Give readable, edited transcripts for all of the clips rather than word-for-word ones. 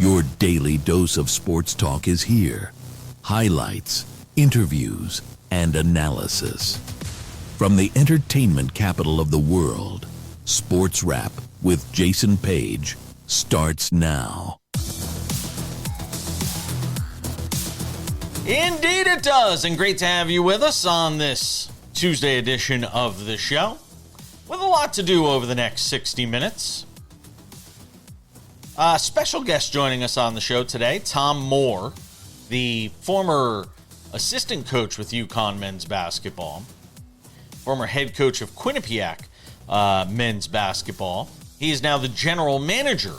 Your daily dose of sports talk is here. Highlights, interviews, and analysis. From the entertainment capital of the world, SportsWrap with Jason Page starts now. Indeed it does, and great to have you with us on this Tuesday edition of the show, with a lot to do over the next 60 minutes. Special guest joining us on the show today, Tom Moore, the former assistant coach with UConn men's basketball, former head coach of Quinnipiac men's basketball. He is now the general manager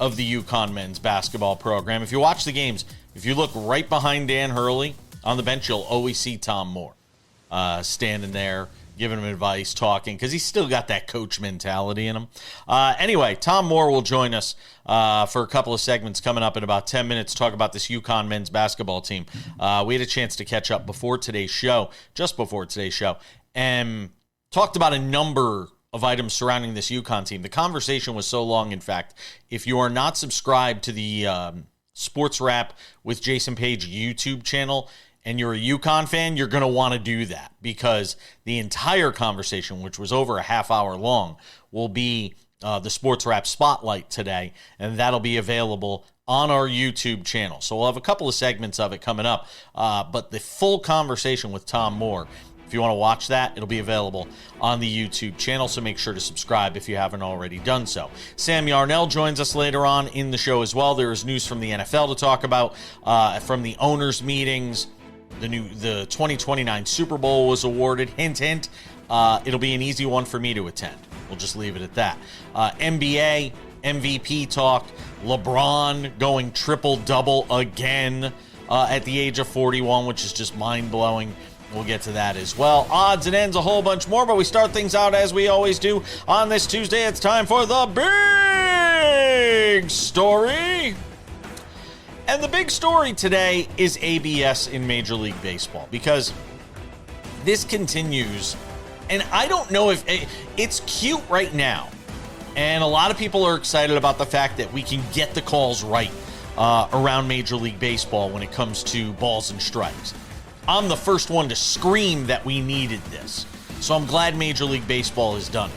of the UConn men's basketball program. If you watch the games, if you look right behind Dan Hurley on the bench, you'll always see Tom Moore standing there, giving him advice, talking, because he's still got that coach mentality in him. Anyway, Tom Moore will join us for a couple of segments coming up in about 10 minutes to talk about this UConn men's basketball team. We had a chance to catch up before today's show, just before today's show, and talked about a number of items surrounding this UConn team. The conversation was so long, in fact, if you are not subscribed to the SportsWrap with Jason Page YouTube channel, and you're a UConn fan, you're going to want to do that, because the entire conversation, which was over a half hour long, will be the SportsWrap Spotlight today, and that'll be available on our YouTube channel. So we'll have a couple of segments of it coming up, but the full conversation with Tom Moore, if you want to watch that, it'll be available on the YouTube channel, so make sure to subscribe if you haven't already done so. Sam Yarnell joins us later on in the show as well. There is news from the NFL to talk about, from the owners' meetings. The 2029 Super Bowl was awarded. Hint, hint. It'll be an easy one for me to attend. We'll just leave it at that. NBA, MVP talk. LeBron going triple-double again at the age of 41, which is just mind-blowing. We'll get to that as well. Odds and ends, a whole bunch more, but we start things out as we always do on this Tuesday. It's time for the big story. And the big story today is ABS in Major League Baseball, because this continues, and I don't know if it's cute right now, and a lot of people are excited about the fact that we can get the calls right around Major League Baseball when it comes to balls and strikes. I'm the first one to scream that we needed this, so I'm glad Major League Baseball has done it.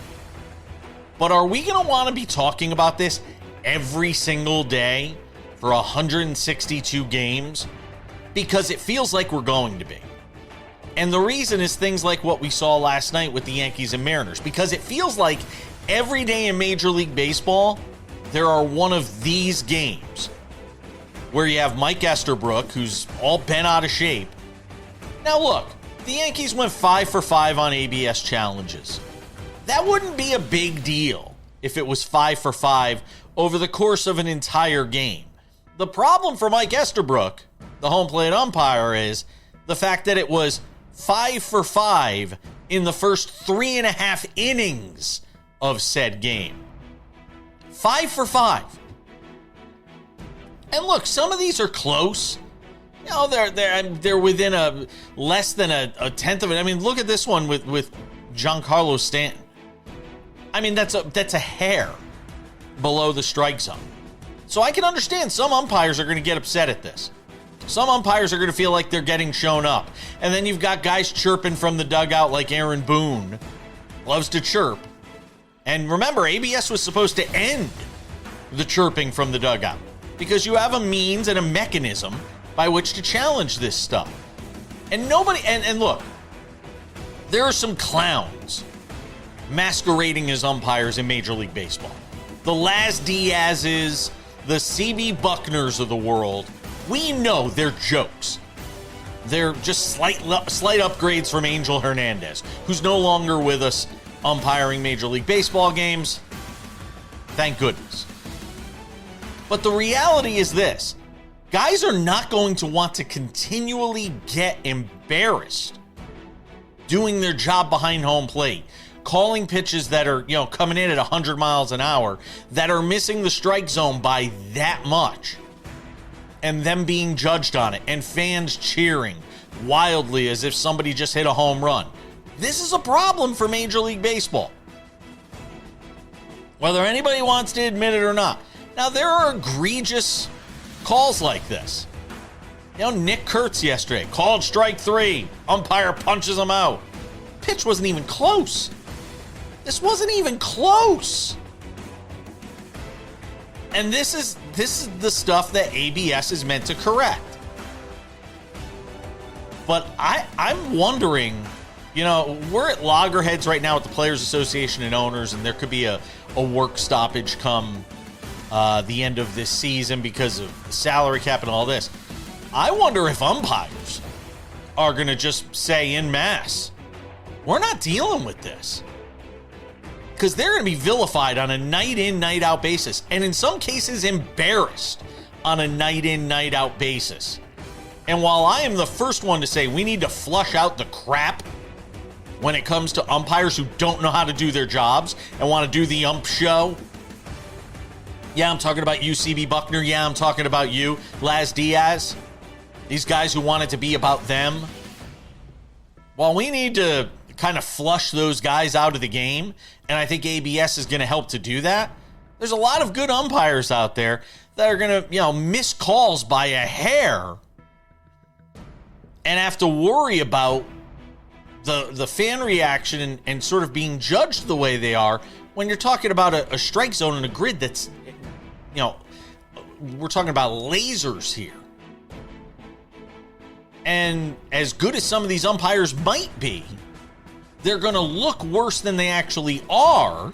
But are we going to want to be talking about this every single day for 162 games? Because it feels like we're going to be. And the reason is things like what we saw last night with the Yankees and Mariners, because it feels like every day in Major League Baseball, there are one of these games where you have Mike Esterbrook, who's all bent out of shape. Now look, the Yankees went 5 for 5 on ABS challenges. That wouldn't be a big deal if it was 5 for 5 over the course of an entire game. The problem for Mike Esterbrook, the home plate umpire, is the fact that it was 5 for 5 in the first 3.5 innings of said game. 5 for 5. And look, some of these are close. You know, they're within a less than a tenth of it. I mean, look at this one with Giancarlo Stanton. I mean, that's a hair below the strike zone. So I can understand some umpires are going to get upset at this. Some umpires are going to feel like they're getting shown up. And then you've got guys chirping from the dugout like Aaron Boone loves to chirp. And remember, ABS was supposed to end the chirping from the dugout, because you have a means and a mechanism by which to challenge this stuff. And nobody, and look, there are some clowns masquerading as umpires in Major League Baseball. The Laz Diaz's, the CB Buckners of the world, we know they're jokes. They're just slight upgrades from Angel Hernandez, who's no longer with us umpiring Major League Baseball games. Thank goodness. But the reality is this. Guys are not going to want to continually get embarrassed doing their job behind home plate, calling pitches that are, coming in at 100 miles an hour that are missing the strike zone by that much, and them being judged on it, and fans cheering wildly as if somebody just hit a home run. This is a problem for Major League Baseball. Whether anybody wants to admit it or not, Now, there are egregious calls like this. Nick Kurtz yesterday called strike 3. Umpire punches him out. Pitch wasn't even close. This wasn't even close. And this is the stuff that ABS is meant to correct. But I'm wondering, we're at loggerheads right now with the Players Association and owners, and there could be a work stoppage come the end of this season because of the salary cap and all this. I wonder if umpires are going to just say en masse, we're not dealing with this. Because they're going to be vilified on a night in, night out basis. And in some cases, embarrassed on a night in, night out basis. And while I am the first one to say we need to flush out the crap when it comes to umpires who don't know how to do their jobs and want to do the ump show. Yeah, I'm talking about you, CB Buckner. Yeah, I'm talking about you, Laz Diaz. These guys who want it to be about them. Well, we need to kind of flush those guys out of the game, and I think ABS is going to help to do that. There's a lot of good umpires out there that are going to, miss calls by a hair and have to worry about the fan reaction and sort of being judged the way they are when you're talking about a strike zone and a grid that's, we're talking about lasers here. And as good as some of these umpires might be, they're going to look worse than they actually are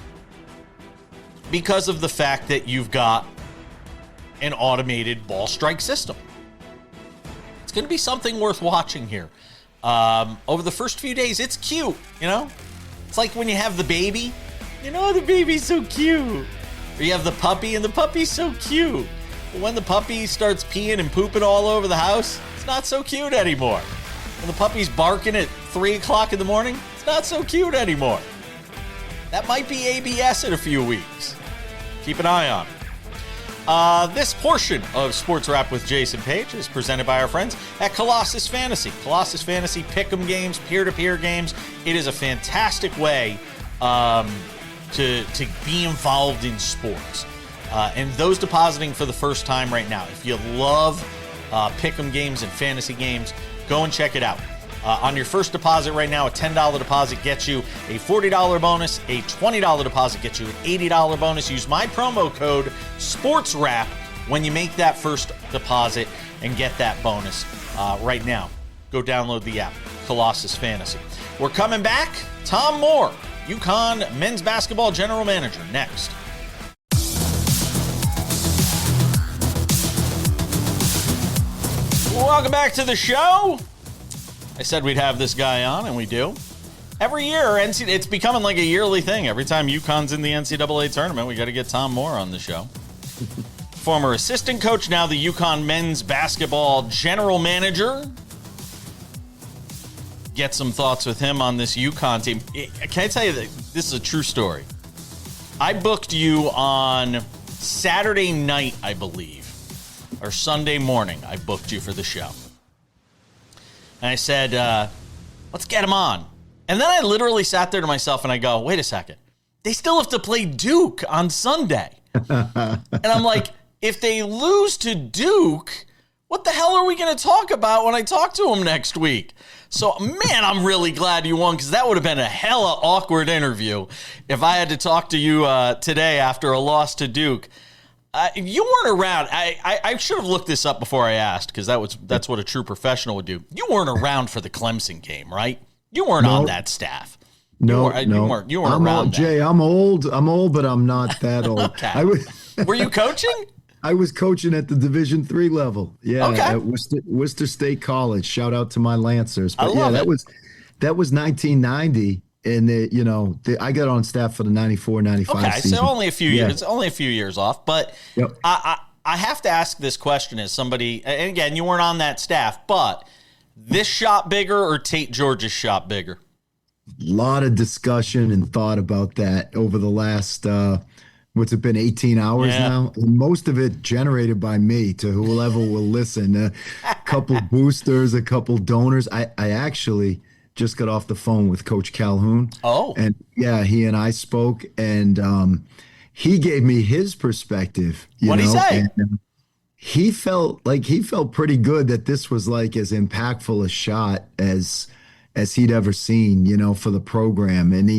because of the fact that you've got an automated ball strike system. It's going to be something worth watching here. Over the first few days, it's cute, It's like when you have the baby. The baby's so cute. Or you have the puppy, and the puppy's so cute. But when the puppy starts peeing and pooping all over the house, it's not so cute anymore. When the puppy's barking at 3 o'clock in the morning, it's not so cute anymore. That might be ABS in a few weeks. Keep an eye on it. This portion of SportsWrap with Jason Page is presented by our friends at Colossus Fantasy. Colossus Fantasy pick'em games, peer-to-peer games. It is a fantastic way to be involved in sports. And those depositing for the first time right now, if you love pick'em games and fantasy games, go and check it out. On your first deposit right now, a $10 deposit gets you a $40 bonus. A $20 deposit gets you an $80 bonus. Use my promo code SportsWrap when you make that first deposit and get that bonus right now. Go download the app, Colossus Fantasy. We're coming back. Tom Moore, UConn men's basketball general manager, next. Welcome back to the show. I said we'd have this guy on, and we do. Every year, it's becoming like a yearly thing. Every time UConn's in the NCAA tournament, we got to get Tom Moore on the show. Former assistant coach, now the UConn men's basketball general manager. Get some thoughts with him on this UConn team. Can I tell you that this is a true story? I booked you on Saturday night, I believe, or Sunday morning. I booked you for the show. And I said, let's get him on. And then I literally sat there to myself and I go, wait a second. They still have to play Duke on Sunday. And I'm like, if they lose to Duke, what the hell are we going to talk about when I talk to them next week? So, man, I'm really glad you won, because that would have been a hella awkward interview if I had to talk to you today after a loss to Duke. You weren't around. I should have looked this up before I asked, because that's what a true professional would do. You weren't around for the Clemson game, right? You weren't on that staff. No, you weren't around. Jay, I'm old, but I'm not that old. Okay. Were you coaching? I was coaching at the Division III level. Yeah, okay. At Worcester State College. Shout out to my Lancers. But I love it. That was 1990. And I got on staff for the 94-95 season. So only a few years. It's only a few years off. But yep. I have to ask this question as somebody, and again, you weren't on that staff, but this shot bigger or Tate George's shot bigger? A lot of discussion and thought about that over the last, what's it been, 18 hours now? And most of it generated by me, to whoever will listen. A couple boosters, a couple donors. I actually just got off the phone with Coach Calhoun. Oh. And yeah, he and I spoke, and he gave me his perspective, What'd he say? and he felt pretty good that this was like as impactful a shot as he'd ever seen, for the program. And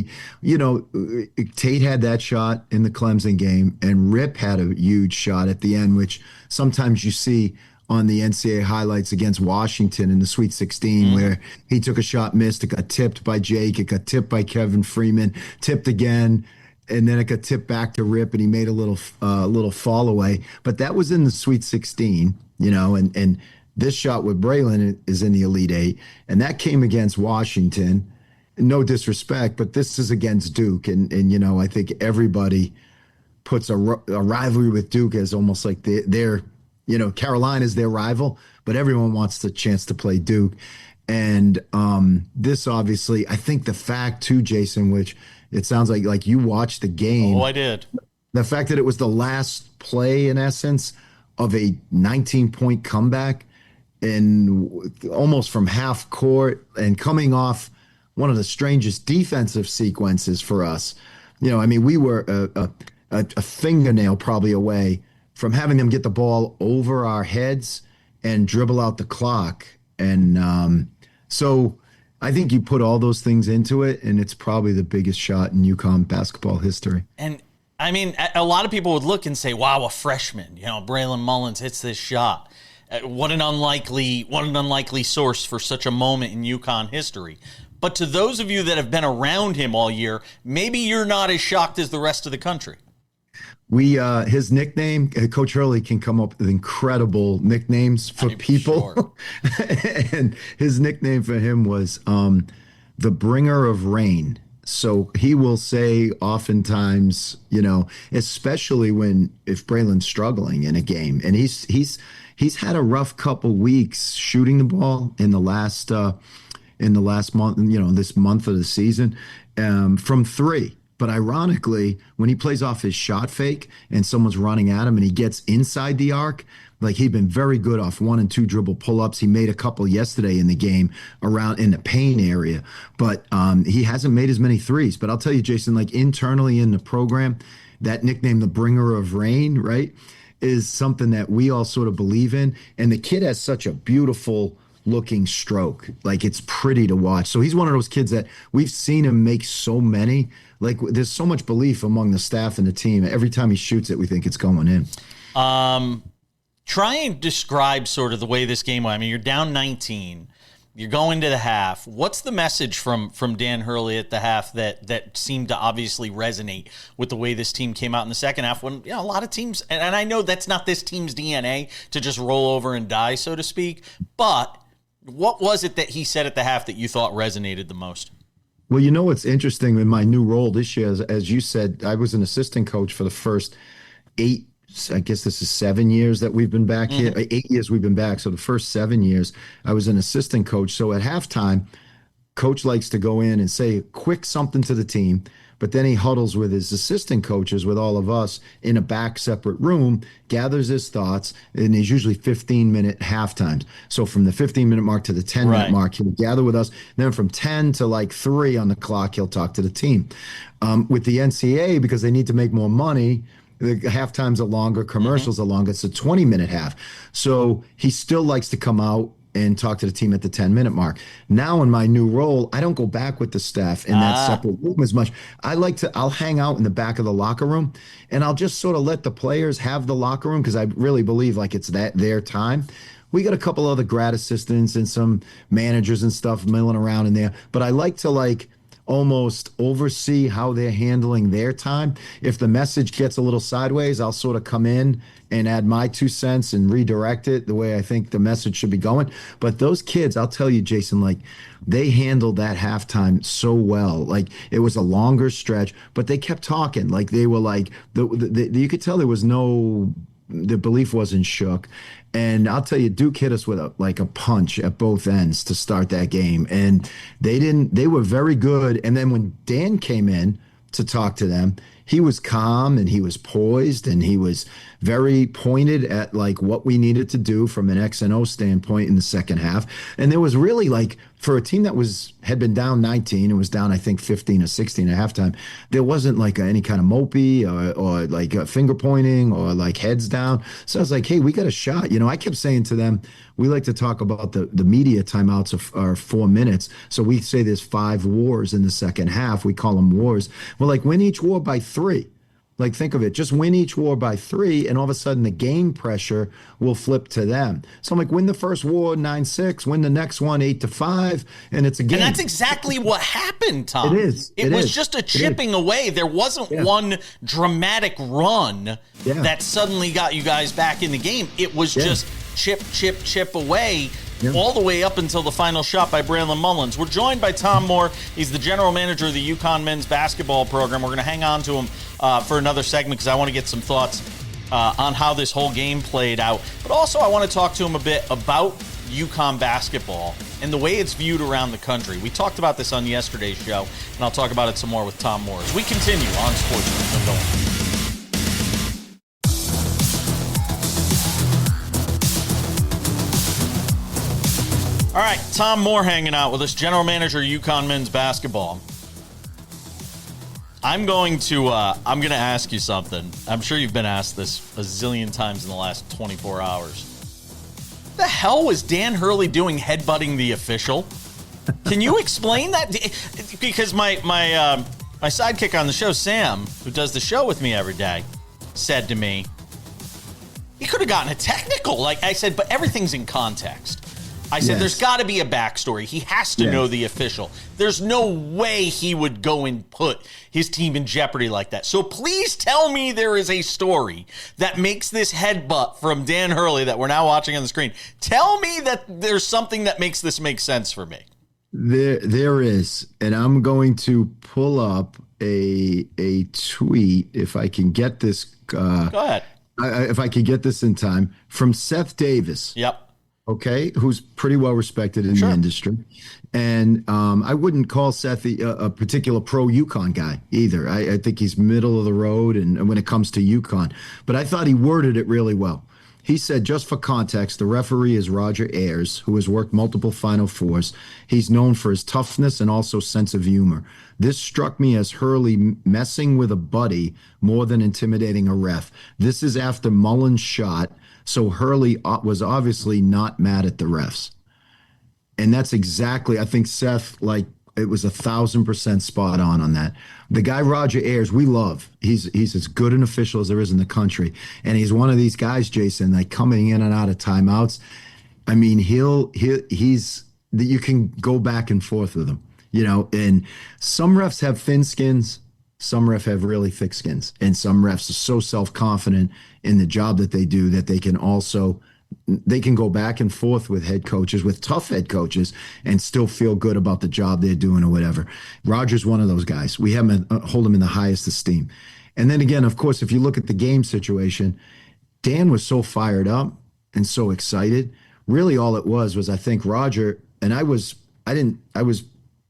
Tate had that shot in the Clemson game, and Rip had a huge shot at the end, which sometimes you see on the NCAA highlights against Washington in the Sweet 16, where he took a shot, missed, it got tipped by Jake, it got tipped by Kevin Freeman, tipped again, and then it got tipped back to Rip, and he made a little fall away. But that was in the Sweet 16, and this shot with Braylon is in the Elite Eight, and that came against Washington. No disrespect, but this is against Duke, and I think everybody puts a rivalry with Duke as almost like their Carolina's their rival, but everyone wants the chance to play Duke. And this obviously, I think the fact too, Jason, which it sounds like you watched the game. Oh, I did. The fact that it was the last play, in essence, of a 19-point comeback, and almost from half court, and coming off one of the strangest defensive sequences for us. We were a fingernail probably away from having them get the ball over our heads and dribble out the clock. And so I think you put all those things into it, and it's probably the biggest shot in UConn basketball history. And I mean, a lot of people would look and say, wow, a freshman, Braylon Mullins hits this shot. What an unlikely source for such a moment in UConn history. But to those of you that have been around him all year, maybe you're not as shocked as the rest of the country. His nickname, Coach Hurley can come up with incredible nicknames for people. Sure. And his nickname for him was the bringer of rain. So he will say oftentimes, especially if Braylon's struggling in a game, and he's had a rough couple weeks shooting the ball in the last month, this month of the season, from three. But ironically, when he plays off his shot fake and someone's running at him and he gets inside the arc, like he'd been very good off 1 and 2 dribble pull-ups. He made a couple yesterday in the game around in the paint area, but he hasn't made as many threes. But I'll tell you, Jason, like internally in the program, that nickname, the bringer of rain, right, is something that we all sort of believe in. And the kid has such a beautiful looking stroke. Like it's pretty to watch. So he's one of those kids that we've seen him make so many. Like there's so much belief among the staff and the team. Every time he shoots it, we think it's going in. Try and describe sort of the way this game went. I mean, you're down 19. You're going to the half. What's the message from Dan Hurley at the half that seemed to obviously resonate with the way this team came out in the second half when, a lot of teams, and I know that's not this team's DNA to just roll over and die, so to speak, but what was it that he said at the half that you thought resonated the most? Well, what's interesting in my new role this year, as you said, I was an assistant coach for the first 8, I guess this is 7 years that we've been back here. 8 years we've been back. So the first 7 years, I was an assistant coach. So at halftime, coach likes to go in and say a quick something to the team, but then he huddles with his assistant coaches, with all of us in a back separate room, gathers his thoughts, and there's usually 15-minute halftimes. So from the 15-minute mark to the 10-minute mark, he'll gather with us. Then from 10 to like 3 on the clock, he'll talk to the team. With the NCAA, because they need to make more money, the half times are longer, commercials are longer. It's a 20-minute half. So he still likes to come out and talk to the team at the 10-minute mark. Now in my new role, I don't go back with the staff in that separate room as much. I'll hang out in the back of the locker room, and I'll just sort of let the players have the locker room, because I really believe like it's their time. We got a couple other grad assistants and some managers and stuff milling around in there, but I like to almost oversee how they're handling their time. If the message gets a little sideways, I'll sort of come in and add my 2 cents and redirect it the way I think the message should be going. But those kids, I'll tell you, Jason, they handled that halftime so well. Like it was a longer stretch, but they kept talking. Like they were you could tell there was the belief wasn't shook. And I'll tell you, Duke hit us with a punch at both ends to start that game. And they were very good. And then when Dan came in to talk to them, he was calm and he was poised and he was very pointed at what we needed to do from an X and O standpoint in the second half. And there was really for a team that had been down 19, it was down, I think, 15 or 16 at halftime. There wasn't like any kind of mopey or like finger pointing or like heads down. So I was like, hey, we got a shot. I kept saying to them, we like to talk about the media timeouts are 4 minutes. So we say there's 5 wars in the second half. We call them wars. Well, like win each war by 3. Like, think of it, just win each war by 3, and all of a sudden the game pressure will flip to them. So I'm like, win the first war 9-6, win the next one 8-5, and it's a game. And that's exactly what happened, Tom. It is. It was just a chipping away. There wasn't one dramatic run that suddenly got you guys back in the game. It was just chip away. All the way up until the final shot by Braylon Mullins. We're joined by Tom Moore. He's the general manager of the UConn men's basketball program. We're going to hang on to him for another segment because I want to get some thoughts on how this whole game played out. But also I want to talk to him a bit about UConn basketball and the way it's viewed around the country. We talked about this on yesterday's show, and I'll talk about it some more with Tom Moore as we continue on SportsWrap. All right, Tom Moore hanging out with us, general manager of UConn men's basketball. I'm going to ask you something. I'm sure you've been asked this a zillion times in the last 24 hours. What the hell was Dan Hurley doing headbutting the official? Can you explain that? Because my sidekick on the show, Sam, who does the show with me every day, said to me, he could have gotten a technical. Like I said, but everything's in context. I said, there's got to be a backstory. He has to know the official. There's no way he would go and put his team in jeopardy like that. So please tell me there is a story that makes this headbutt from Dan Hurley that we're now watching on the screen. Tell me that there's something that makes this make sense for me. There is, and I'm going to pull up a tweet if I can get this. Go ahead. If I can get this in time, from Seth Davis. Yep. Okay, who's pretty well respected in the industry. And I wouldn't call Seth a particular pro UConn guy either. I think he's middle of the road and when it comes to UConn. But I thought he worded it really well. He said, just for context, the referee is Roger Ayers, who has worked multiple Final Fours. He's known for his toughness and also sense of humor. This struck me as Hurley messing with a buddy more than intimidating a ref. This is after Mullins' shot. So Hurley was obviously not mad at the refs. And that's exactly, I think Seth, like, it was 1,000% spot on that. The guy, Roger Ayers, we love. He's as good an official as there is in the country. And he's one of these guys, Jason, like coming in and out of timeouts. I mean, he's you can go back and forth with him, and some refs have thin skins. Some refs have really thick skins, and some refs are so self-confident in the job that they do that they can go back and forth with head coaches, with tough head coaches, and still feel good about the job they're doing or whatever. Roger's one of those guys. We hold him in the highest esteem. And then again, of course, if you look at the game situation, Dan was so fired up and so excited. Really all it was I think Roger, and I was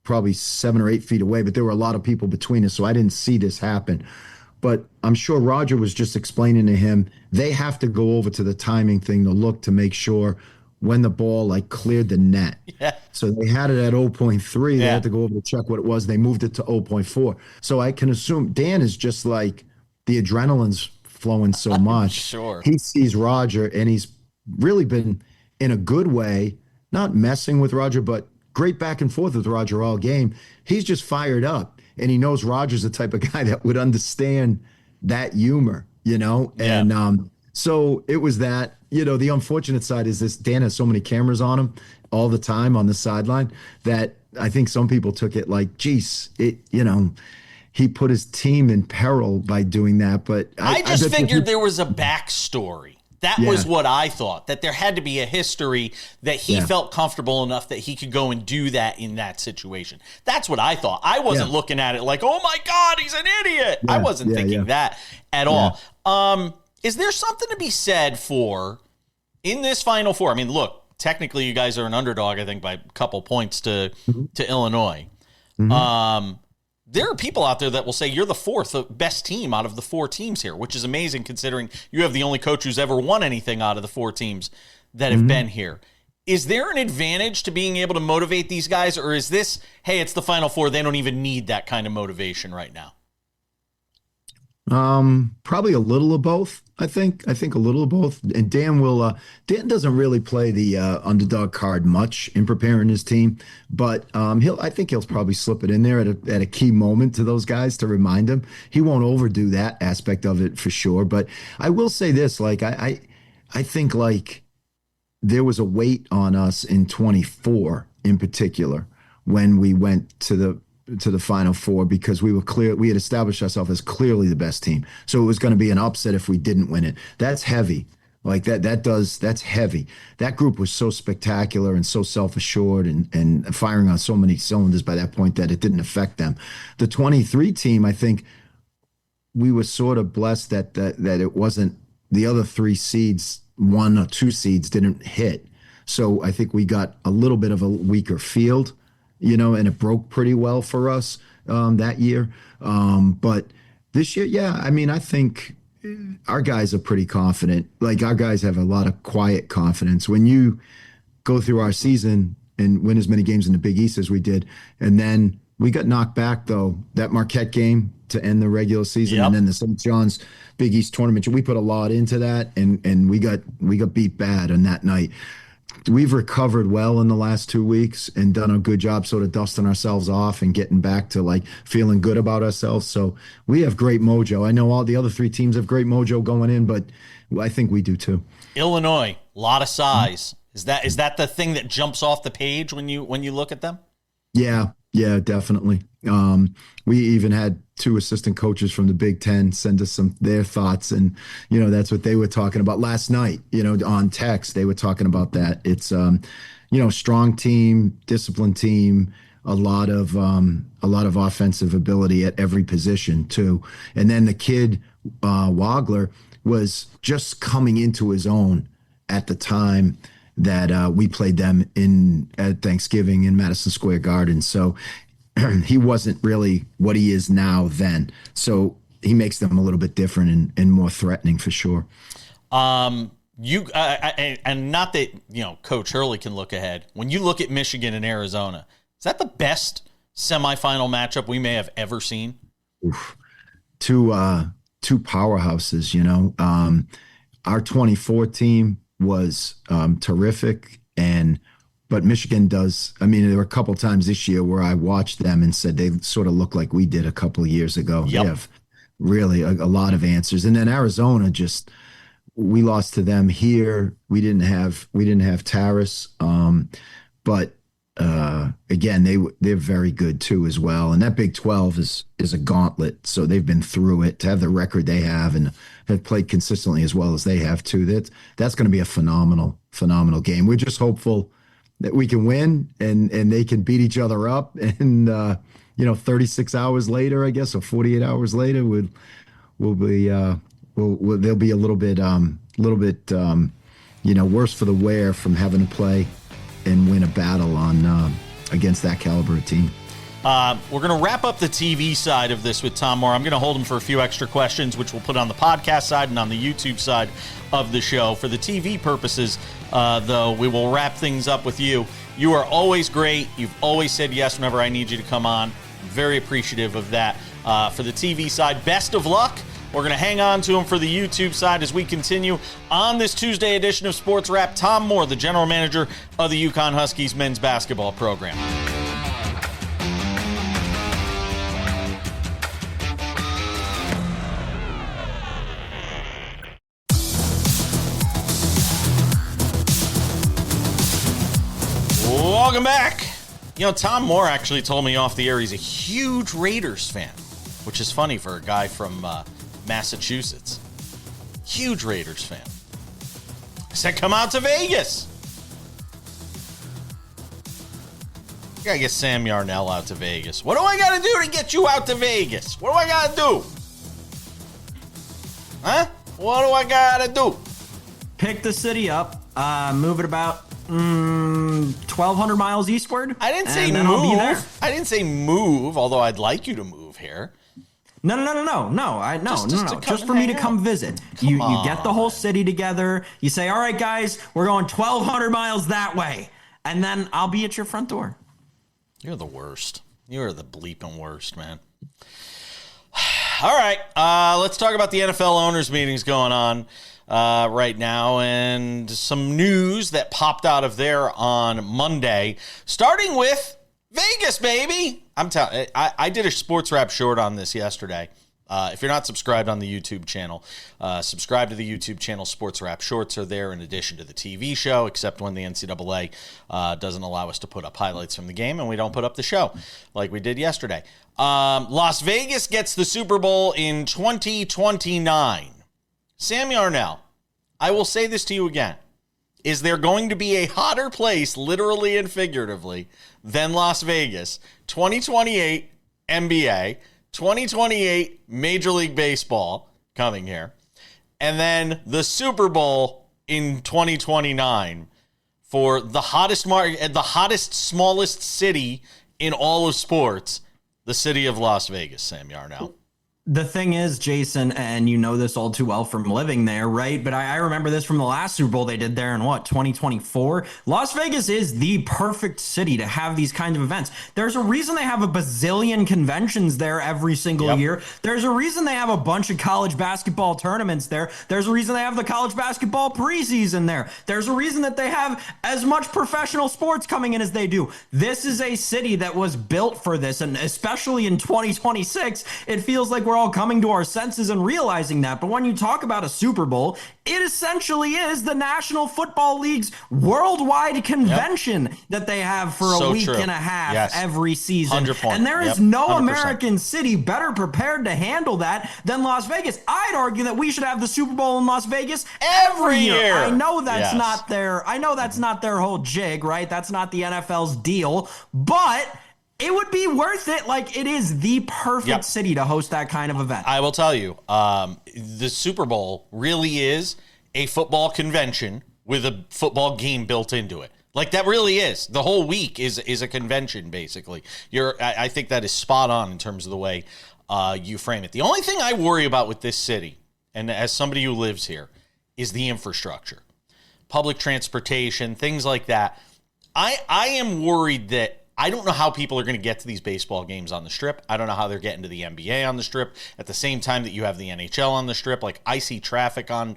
probably 7 or 8 feet away, but there were a lot of people between us, so I didn't see this happen. But I'm sure Roger was just explaining to him, they have to go over to the timing thing to look to make sure when the ball like cleared the net. Yeah. So they had it at 0.3. They had to go over to check what it was. They moved it to 0.4. So I can assume Dan is just like the adrenaline's flowing so much. Sure. He sees Roger, and he's really been in a good way, not messing with Roger, but great back and forth with Roger all game. He's just fired up, and he knows Roger's the type of guy that would understand that humor, And so it was that, the unfortunate side is this: Dan has so many cameras on him all the time on the sideline that I think some people took it like, geez, he put his team in peril by doing that. But I just figured there was a backstory. That was what I thought, that there had to be a history that he felt comfortable enough that he could go and do that in that situation. That's what I thought. I wasn't looking at it like, oh my God, he's an idiot. I wasn't thinking that at all. Is there something to be said for, in this Final Four? I mean, look, technically you guys are an underdog, I think, by a couple points to Illinois. Mm-hmm. There are people out there that will say you're the fourth best team out of the 4 teams here, which is amazing considering you have the only coach who's ever won anything out of the 4 teams that have been here. Is there an advantage to being able to motivate these guys, or is this, hey, it's the Final Four, they don't even need that kind of motivation right now? Probably a little of both. I think a little of both. And Dan doesn't really play the underdog card much in preparing his team, but I think he'll probably slip it in there at a key moment to those guys to remind them. He won't overdo that aspect of it for sure. But I will say this, like I think like there was a weight on us in 24 in particular when we went to the Final Four, because we had established ourselves as clearly the best team. So it was going to be an upset if we didn't win it. That's heavy. Like that's heavy. That group was so spectacular and so self-assured and firing on so many cylinders by that point that it didn't affect them. The 23 team, I think we were sort of blessed that it wasn't the other three seeds, 1 or 2 seeds didn't hit. So I think we got a little bit of a weaker field, and it broke pretty well for us that year. But this year, yeah, I mean, I think our guys are pretty confident. Like, our guys have a lot of quiet confidence. When you go through our season and win as many games in the Big East as we did, and then we got knocked back, though, that Marquette game to end the regular season, and then the St. John's Big East tournament. We put a lot into that, and we got beat bad on that night. We've recovered well in the last 2 weeks and done a good job sort of dusting ourselves off and getting back to like feeling good about ourselves. So we have great mojo. I know all the other 3 teams have great mojo going in, but I think we do too. Illinois, a lot of size. Is that the thing that jumps off the page when you look at them? Yeah, definitely. We even had 2 assistant coaches from the Big Ten send us their thoughts, and that's what they were talking about last night. On text, they were talking about that. It's strong team, disciplined team, a lot of offensive ability at every position too. And then the kid Wagler was just coming into his own at the time that we played them at Thanksgiving in Madison Square Garden. So he wasn't really what he is now then. So he makes them a little bit different and more threatening for sure. And not that, Coach Hurley can look ahead. When you look at Michigan and Arizona, is that the best semifinal matchup we may have ever seen? Oof. Two powerhouses, our 24 team was terrific, but Michigan does. I mean, there were a couple times this year where I watched them and said they sort of look like we did a couple of years ago. Yep. They have really a lot of answers. And then Arizona, we lost to them here. We didn't have Taris, but again, they're very good too as well. And that Big 12 is a gauntlet, so they've been through it. To have the record they have and have played consistently as well as they have too, that's going to be a phenomenal game. We're just hopeful that we can win and they can beat each other up. And 36 hours later, I guess, or 48 hours later, they'll be a little bit worse for the wear from having to play and win a battle against that caliber of team. We're going to wrap up the TV side of this with Tom Moore. I'm going to hold him for a few extra questions, which we'll put on the podcast side and on the YouTube side of the show. For the TV purposes, though, we will wrap things up with you. You are always great. You've always said yes whenever I need you to come on. I'm very appreciative of that. For the TV side, best of luck. We're going to hang on to him for the YouTube side as we continue on this Tuesday edition of Sports Wrap. Tom Moore, the general manager of the UConn Huskies men's basketball program. Welcome back. Tom Moore actually told me off the air he's a huge Raiders fan, which is funny for a guy from Massachusetts. Huge Raiders fan. I said, come out to Vegas. I gotta get Sam Yarnell out to Vegas. What do I gotta do to get you out to Vegas? What do I gotta do? Huh? What do I gotta do? Pick the city up, move it about 1,200 miles eastward. I didn't say move. I didn't say move, although I'd like you to move here. Just for me to come visit. You get the whole city together. You say, all right, guys, we're going 1,200 miles that way. And then I'll be at your front door. You're the worst. You're the bleeping worst, man. All right, let's talk about the NFL owners meetings going on right now and some news that popped out of there on Monday, starting with Vegas, baby. I'm telling. I did a SportsWrap short on this yesterday. If you're not subscribed on the YouTube channel, subscribe to the YouTube channel. SportsWrap shorts are there in addition to the TV show, except when the NCAA doesn't allow us to put up highlights from the game, and we don't put up the show like we did yesterday. Las Vegas gets the Super Bowl in 2029. Sam Yarnell, I will say this to you again. Is there going to be a hotter place, literally and figuratively, than Las Vegas? 2028 NBA, 2028 Major League Baseball coming here, and then the Super Bowl in 2029 for the hottest, smallest city in all of sports, the city of Las Vegas, Sam Yarnell. The thing is, Jason, and you know this all too well from living there, right? But I remember this from the last Super Bowl they did there in 2024? Las Vegas is the perfect city to have these kinds of events. There's a reason they have a bazillion conventions there every single year. There's a reason they have a bunch of college basketball tournaments there. There's a reason they have the college basketball preseason there. There's a reason that they have as much professional sports coming in as they do. This is a city that was built for this, and especially in 2026, it feels like we're all coming to our senses and realizing that. But when you talk about a Super Bowl, it essentially is the National Football League's worldwide convention that they have for a week and a half every season. And there is no 100%. American city better prepared to handle that than Las Vegas. I'd argue that we should have the Super Bowl in Las Vegas every year. I know that's not their whole jig, right? That's not the NFL's deal, but it would be worth it. Like, it is the perfect city to host that kind of event. I will tell you, the Super Bowl really is a football convention with a football game built into it. Like, that really is. The whole week is a convention, basically. I think that is spot on in terms of the way you frame it. The only thing I worry about with this city, and as somebody who lives here, is the infrastructure. Public transportation, things like that. I am worried that I don't know how people are going to get to these baseball games on the Strip. I don't know how they're getting to the NBA on the Strip at the same time that you have the NHL on the Strip. Like, I see traffic on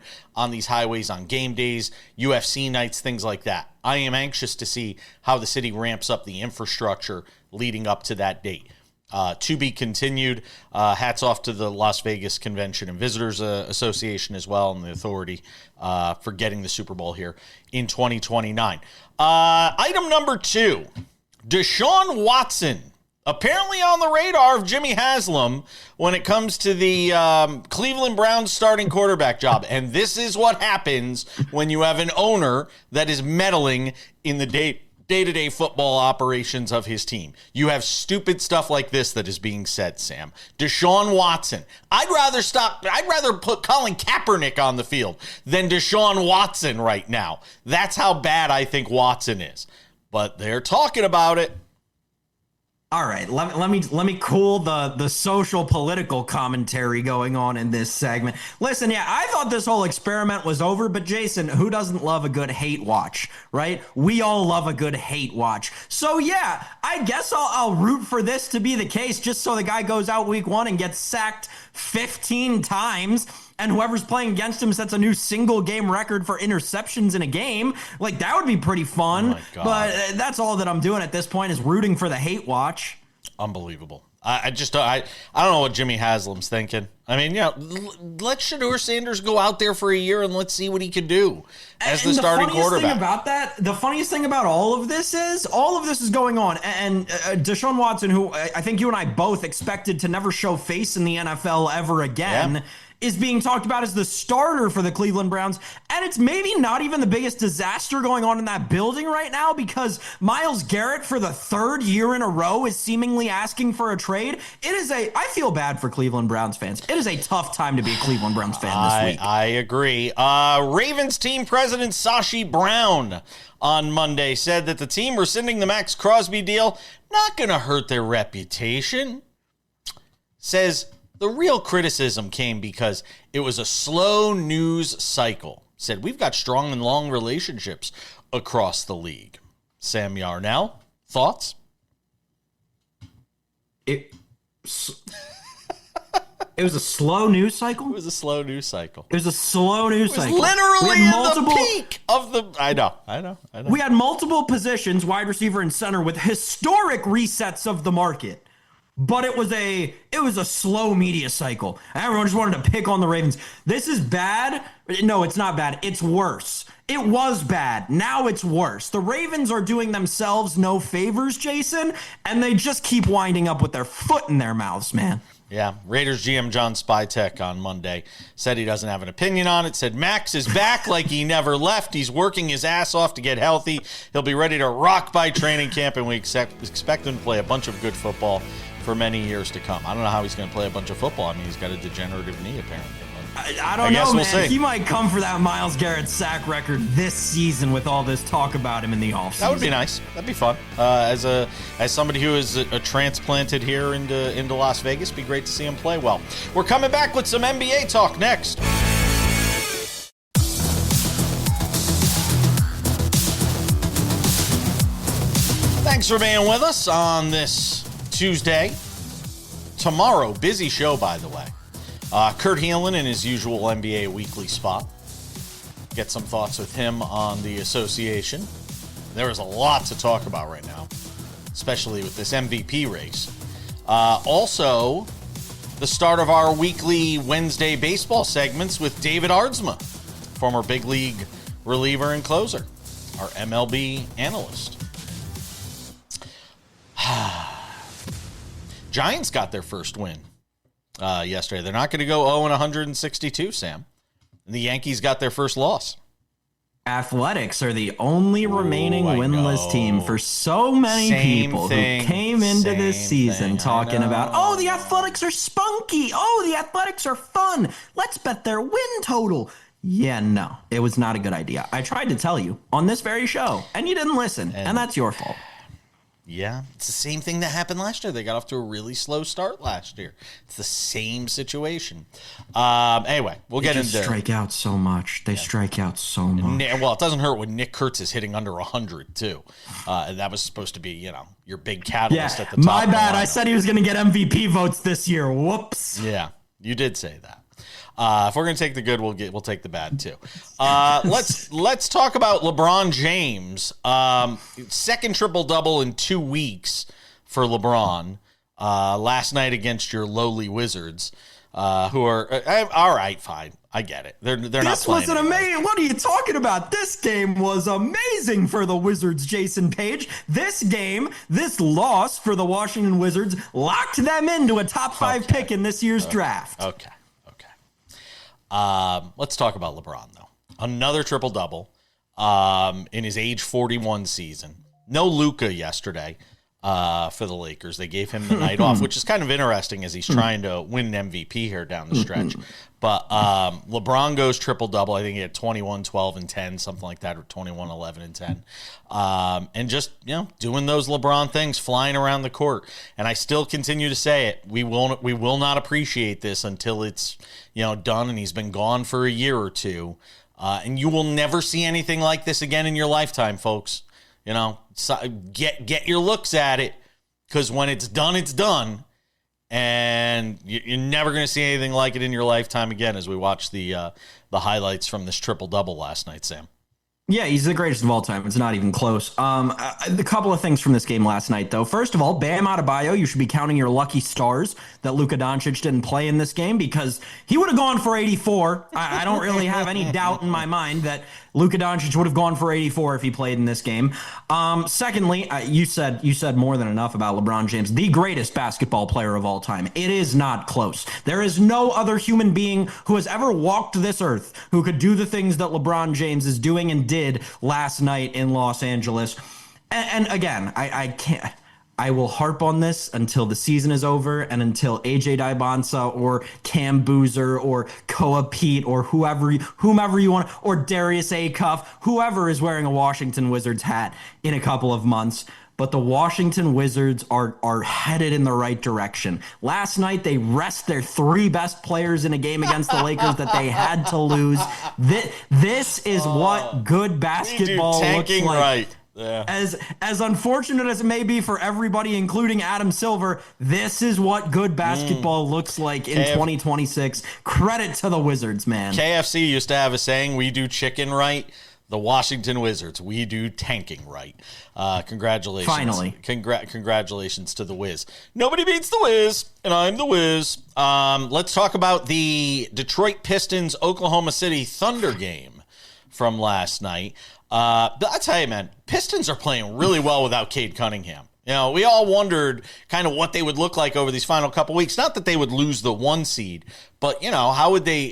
these highways on game days, UFC nights, things like that. I am anxious to see how the city ramps up the infrastructure leading up to that date. To be continued. Hats off to the Las Vegas Convention and Visitors Association as well, and the authority for getting the Super Bowl here in 2029. Item number 2. Deshaun Watson, apparently on the radar of Jimmy Haslam when it comes to the Cleveland Browns starting quarterback job. And this is what happens when you have an owner that is meddling in the day-to-day football operations of his team. You have stupid stuff like this that is being said, Sam. Deshaun Watson. I'd rather put Colin Kaepernick on the field than Deshaun Watson right now. That's how bad I think Watson is. But they're talking about it. All right, let me cool the social political commentary going on in this segment. Listen, I thought this whole experiment was over, but Jason, who doesn't love a good hate watch, right? We all love a good hate watch. So I guess I'll root for this to be the case, just so the guy goes out week 1 and gets sacked 15 times. And whoever's playing against him sets a new single game record for interceptions in a game. Like, that would be pretty fun. Oh, but that's all that I'm doing at this point is rooting for the hate watch. Unbelievable. I don't know what Jimmy Haslam's thinking. I mean, let Shedeur Sanders go out there for a year and let's see what he can do as the starting quarterback. The funniest thing about all of this is going on. And Deshaun Watson, who I think you and I both expected to never show face in the NFL ever again, is being talked about as the starter for the Cleveland Browns. And it's maybe not even the biggest disaster going on in that building right now, because Myles Garrett, for the 3rd year in a row, is seemingly asking for a trade. I feel bad for Cleveland Browns fans. It is a tough time to be a Cleveland Browns fan this week. I agree. Ravens team president Sashi Brown on Monday said that the team rescinding the Max Crosby deal not going to hurt their reputation. Says The real criticism came because it was a slow news cycle. Said, we've got strong and long relationships across the league. Sam Yarnell, thoughts? It was a slow news cycle? It was a slow news cycle. It was a slow news cycle. Literally in the peak of the... I know. We had multiple positions, wide receiver and center, with historic resets of the market. But it was a slow media cycle. Everyone just wanted to pick on the Ravens. This is bad. No, it's not bad. It's worse. It was bad. Now it's worse. The Ravens are doing themselves no favors, Jason, and they just keep winding up with their foot in their mouths, man. Yeah, Raiders GM John Spytek on Monday said he doesn't have an opinion on it, said Max is back like he never left. He's working his ass off to get healthy. He'll be ready to rock by training camp, and we expect him to play a bunch of good football for many years to come. I don't know how he's going to play a bunch of football. I mean, he's got a degenerative knee, apparently. I don't know, man. He might come for that Myles Garrett sack record this season with all this talk about him in the offseason. That would be nice. That'd be fun. As somebody who is a transplanted here into Las Vegas, it'd be great to see him play well. We're coming back with some NBA talk next. Thanks for being with us on this Tuesday. Tomorrow, busy show, by the way. Kurt Heelan in his usual NBA weekly spot. Get some thoughts with him on the association. There is a lot to talk about right now, especially with this MVP race. Also, the start of our weekly Wednesday baseball segments with David Aardsma, former big league reliever and closer, our MLB analyst. Giants got their first win yesterday. They're not going to go 0-162, Sam. And the Yankees got their first loss. Athletics are the only remaining winless team for so many people who came into this season talking about, oh, the Athletics are spunky. Oh, the Athletics are fun. Let's bet their win total. Yeah, no, it was not a good idea. I tried to tell you on this very show, and you didn't listen, and that's your fault. Yeah, it's the same thing that happened last year. They got off to a really slow start last year. It's the same situation. Anyway, we'll get into... They strike out so much. They strike out so much. Well, it doesn't hurt when Nick Kurtz is hitting under 100, too. And that was supposed to be, your big catalyst at the top. My bad. I said he was going to get MVP votes this year. Whoops. Yeah, you did say that. If we're gonna take the good, we'll take the bad too. Let's talk about LeBron James. Second triple double in 2 weeks for LeBron. Last night against your lowly Wizards, who are all right, fine. I get it. They're not playing. This was an amazing. What are you talking about? This game was amazing for the Wizards, Jason Page. This loss for the Washington Wizards locked them into a top 5 pick in this year's draft. Okay. Let's talk about LeBron, though. Another triple-double in his age 41 season. No Luka yesterday for the Lakers. They gave him the night off, which is kind of interesting as he's trying to win an MVP here down the stretch. But LeBron goes triple-double. I think he had 21, 12, and 10, something like that, or 21, 11, and 10. And just, doing those LeBron things, flying around the court. And I still continue to say it. We will not appreciate this until it's, done and he's been gone for a year or two. And you will never see anything like this again in your lifetime, folks. Get your looks at it, because when it's done, it's done. And you're never going to see anything like it in your lifetime again, as we watch the highlights from this triple-double last night, Sam. Yeah, he's the greatest of all time. It's not even close. A couple of things from this game last night, though. First of all, Bam Adebayo, you should be counting your lucky stars that Luka Doncic didn't play in this game, because he would have gone for 84. I don't really have any doubt in my mind that Luka Doncic would have gone for 84 if he played in this game. Secondly, you said more than enough about LeBron James, the greatest basketball player of all time. It is not close. There is no other human being who has ever walked this earth who could do the things that LeBron James is doing and did last night in Los Angeles. And again, I can't. I will harp on this until the season is over and until AJ Dybonsa or Cam Boozer or Koa Pete or whomever you want, or Darius Acuff, whoever is wearing a Washington Wizards hat in a couple of months. but the Washington Wizards are headed in the right direction. Last night, they rest their 3 best players in a game against the Lakers that they had to lose. This is what good basketball looks like. Right. Yeah. As unfortunate as it may be for everybody, including Adam Silver, this is what good basketball looks like in 2026. Credit to the Wizards, man. KFC used to have a saying, we do chicken right. The Washington Wizards, we do tanking right. Congratulations. Finally. Congratulations to the Wiz. Nobody beats the Wiz, and I'm the Wiz. Let's talk about the Detroit Pistons Oklahoma City Thunder game from last night. But I tell you, man, Pistons are playing really well without Cade Cunningham. You know, we all wondered kind of what they would look like over these final couple weeks. Not that they would lose the 1 seed, but you know, how would they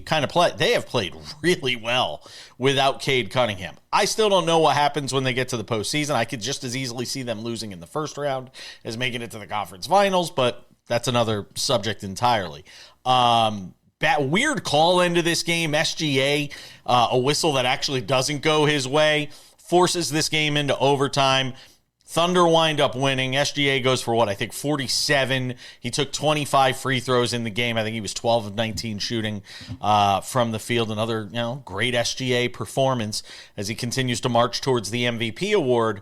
kind of play? They have played really well without Cade Cunningham. I still don't know what happens when they get to the postseason. I could just as easily see them losing in the first round as making it to the conference finals, but that's another subject entirely. Weird call into this game. SGA, a whistle that actually doesn't go his way, forces this game into overtime. Thunder wind up winning. SGA goes for what? I think 47. He took 25 free throws in the game. I think he was 12 of 19 shooting from the field. Another, great SGA performance as he continues to march towards the MVP award,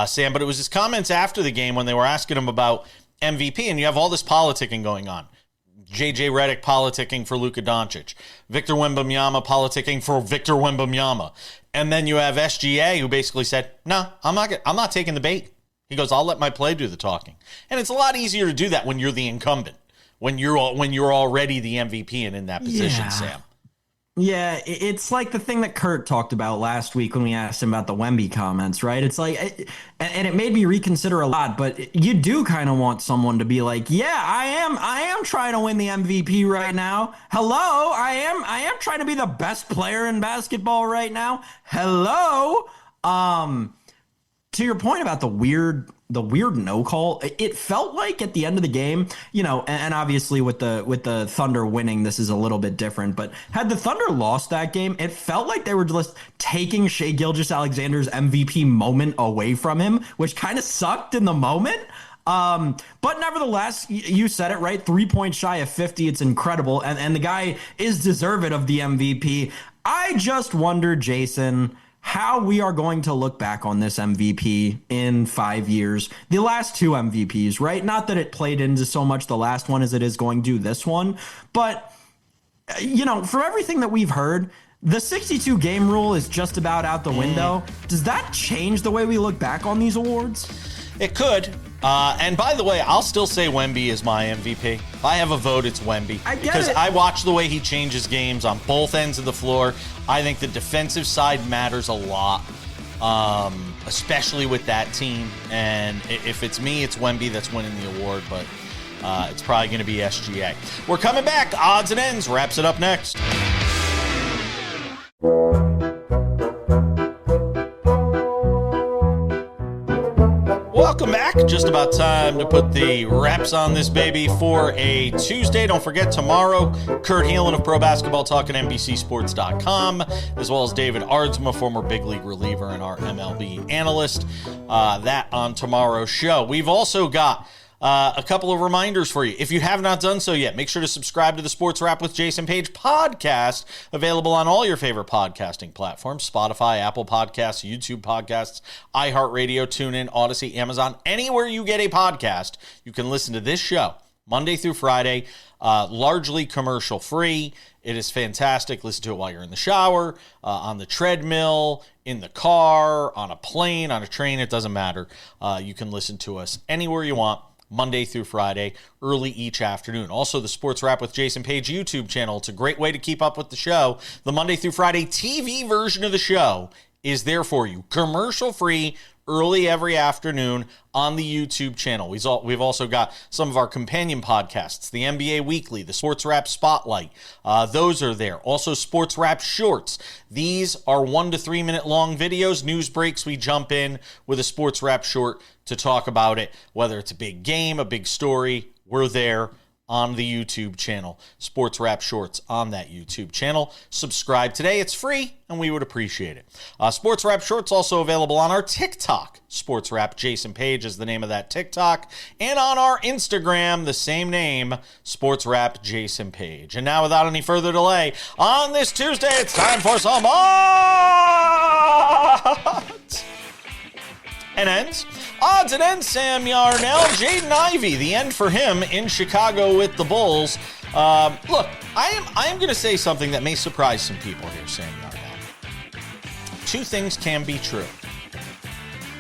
Sam. But it was his comments after the game when they were asking him about MVP, and you have all this politicking going on. JJ Redick politicking for Luka Doncic. Victor Wembanyama politicking for Victor Wembanyama. And then you have SGA who basically said, no, I'm not taking the bait. He goes, I'll let my play do the talking. And it's a lot easier to do that when you're the incumbent, when you're already the MVP and in that position, Sam. Yeah, it's like the thing that Kurt talked about last week when we asked him about the Wemby comments, right? It's like, and it made me reconsider a lot, but you do kind of want someone to be like, yeah, I am trying to win the MVP right now. Hello, I am trying to be the best player in basketball right now. Hello. To your point about the weird no call, it felt like at the end of the game, and obviously with the Thunder winning, this is a little bit different, but had the Thunder lost that game, it felt like they were just taking Shai Gilgeous-Alexander's MVP moment away from him, which kind of sucked in the moment. But nevertheless, you said it right, 3 points shy of 50. It's incredible. And the guy is deserving of the MVP. I just wonder, Jason, how we are going to look back on this MVP in 5 years. The last 2 MVPs, right? Not that it played into so much the last one as it is going to this one. But, from everything that we've heard, the 62 game rule is just about out the window. Does that change the way we look back on these awards? It could. And by the way, I'll still say Wemby is my MVP. If I have a vote, it's Wemby. Because I watch the way he changes games on both ends of the floor. I think the defensive side matters a lot, especially with that team. And if it's me, it's Wemby that's winning the award, but it's probably going to be SGA. We're coming back. Odds and Ends wraps it up next. Welcome back. Just about time to put the wraps on this baby for a Tuesday. Don't forget, tomorrow, Kurt Heelan of Pro Basketball Talk at NBCSports.com, as well as David Ardsma, former big league reliever and our MLB analyst. That on tomorrow's show. We've also got a couple of reminders for you. If you have not done so yet, make sure to subscribe to the Sports Wrap with Jason Page podcast, available on all your favorite podcasting platforms: Spotify, Apple Podcasts, YouTube Podcasts, iHeartRadio, TuneIn, Odyssey, Amazon. Anywhere you get a podcast, you can listen to this show Monday through Friday, largely commercial free. It is fantastic. Listen to it while you're in the shower, on the treadmill, in the car, on a plane, on a train. It doesn't matter. You can listen to us anywhere you want, Monday through Friday, early each afternoon. Also, the Sports Wrap with Jason Page YouTube channel. It's a great way to keep up with the show. The Monday through Friday TV version of the show is there for you. Commercial-free, early every afternoon on the YouTube channel. We've also got some of our companion podcasts, the NBA Weekly, the Sports Wrap Spotlight. Those are there. Also, Sports Wrap Shorts. These are 1 to 3 minute long videos, news breaks. We jump in with a Sports Wrap short to talk about it, whether it's a big game, a big story. We're there on the YouTube channel. SportsWrap Shorts on that YouTube channel. Subscribe today. It's free, and we would appreciate it. SportsWrap Shorts also available on our TikTok. SportsWrap Jason Page is the name of that TikTok. And on our Instagram, the same name, SportsWrap Jason Page. And now, without any further delay, on this Tuesday, it's time for some odds and ends. Odds and ends, Sam Yarnell, Jaden Ivey, the end for him in Chicago with the Bulls. Look, I am going to say something that may surprise some people here, Sam Yarnell. Two things can be true.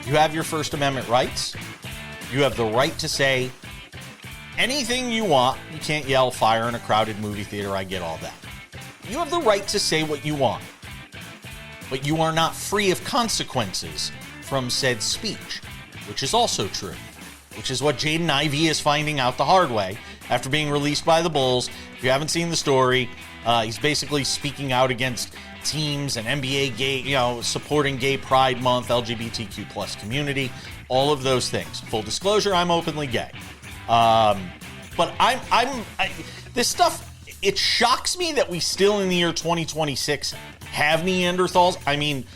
You have your First Amendment rights. You have the right to say anything you want. You can't yell fire in a crowded movie theater. I get all that. You have the right to say what you want. But you are not free of consequences from said speech, which is also true, which is what Jaden Ivey is finding out the hard way after being released by the Bulls. If you haven't seen the story, he's basically speaking out against teams and NBA gay, supporting Gay Pride Month, LGBTQ plus community, all of those things. Full disclosure, I'm openly gay. But this stuff, it shocks me that we still in the year 2026 have Neanderthals. I mean,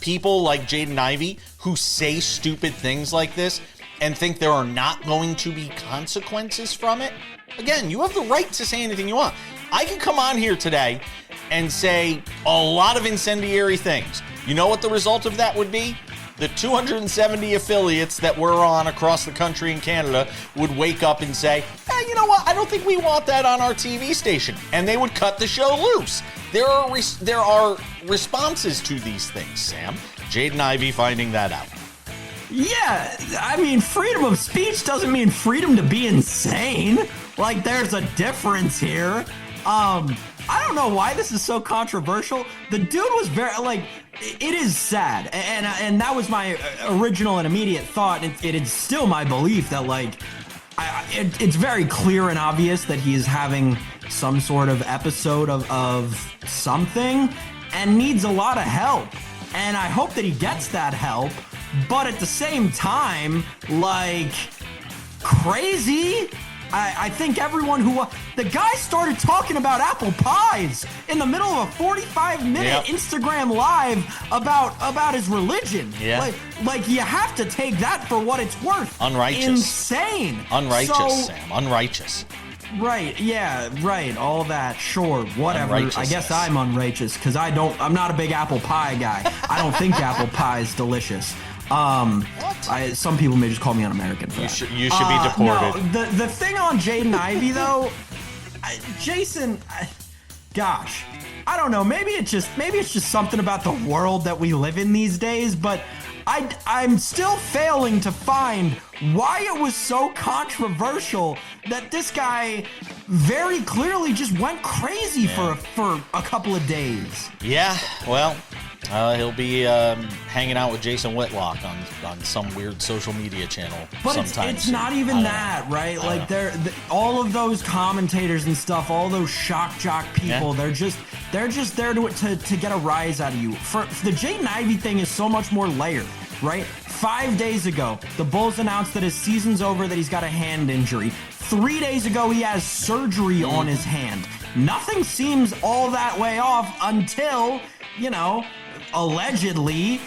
people like Jaden Ivey who say stupid things like this and think there are not going to be consequences from it. Again, you have the right to say anything you want. I can come on here today and say a lot of incendiary things. You know what the result of that would be? The 270 affiliates that we're on across the country and Canada would wake up and say, hey, you know what? I don't think we want that on our TV station. And they would cut the show loose. There are responses to these things, Sam. Jaden Ivey finding that out. Yeah, I mean, freedom of speech doesn't mean freedom to be insane. Like, there's a difference here. I don't know why this is so controversial. The dude was very, it is sad. And that was my original and immediate thought. It is still my belief that, it's very clear and obvious that he is having some sort of episode of something and needs a lot of help. And I hope that he gets that help. But at the same time, crazy. I think everyone the guy started talking about apple pies in the middle of a 45-minute Instagram live about his religion. Yeah. Like you have to take that for what it's worth. Unrighteous. Insane. Unrighteous, Sam. Unrighteous. Right. Yeah. Right. All that. Sure. Whatever. I guess I'm unrighteous because I'm not a big apple pie guy. I don't think apple pie is delicious. Some people may just call me un-American for that. You should be deported. No, the thing on Jaden Ivey though, Jason, gosh, I don't know. Maybe it's just something about the world that we live in these days. But I'm still failing to find why it was so controversial that this guy very clearly just went crazy for a couple of days. Yeah. Well. He'll be hanging out with Jason Whitlock on some weird social media channel. But it's not even that, right? Like all of those commentators and stuff, all those shock jock people, they're just there to get a rise out of you. For the Jaden Ivey thing is so much more layered, right? 5 days ago, the Bulls announced that his season's over, that he's got a hand injury. 3 days ago, he has surgery on his hand. Nothing seems all that way off until, allegedly,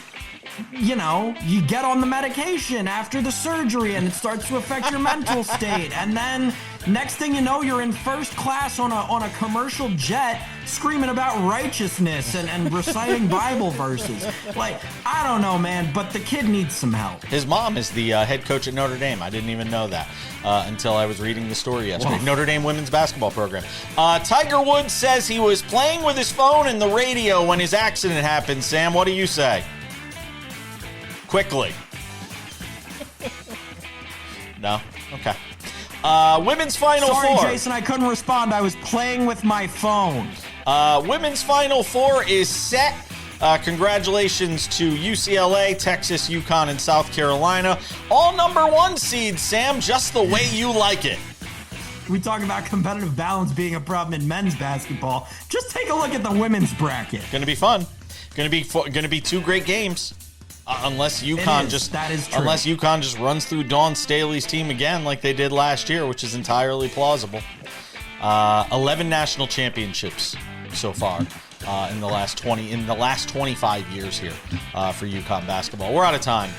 you get on the medication after the surgery and it starts to affect your mental state. And then next thing you know, you're in first class on a commercial jet screaming about righteousness and reciting Bible verses. I don't know, man, but the kid needs some help. His mom is the head coach at Notre Dame. I didn't even know that until I was reading the story yesterday. Whoa. Notre Dame women's basketball program. Tiger Woods says he was playing with his phone and the radio when his accident happened. Sam, what do you say? Quickly. No? Okay. Women's Final Four. Sorry, Jason, I couldn't respond. I was playing with my phone. Women's Final Four is set. Congratulations to UCLA, Texas, UConn, and South Carolina. All number one seeds, Sam, just the way you like it. We talk about competitive balance being a problem in men's basketball. Just take a look at the women's bracket. Going to be fun. Going to be two great games. Unless UConn unless UConn just runs through Dawn Staley's team again like they did last year, which is entirely plausible. 11 national championships so far in the last 25 years here for UConn basketball. We're out of time.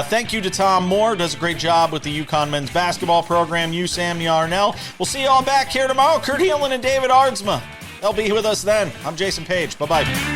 Thank you to Tom Moore, does a great job with the UConn men's basketball program. You, Sam Yarnell. We'll see you all back here tomorrow. Kurt Heelan and David Ardsma. They'll be with us then. I'm Jason Page. Bye-bye.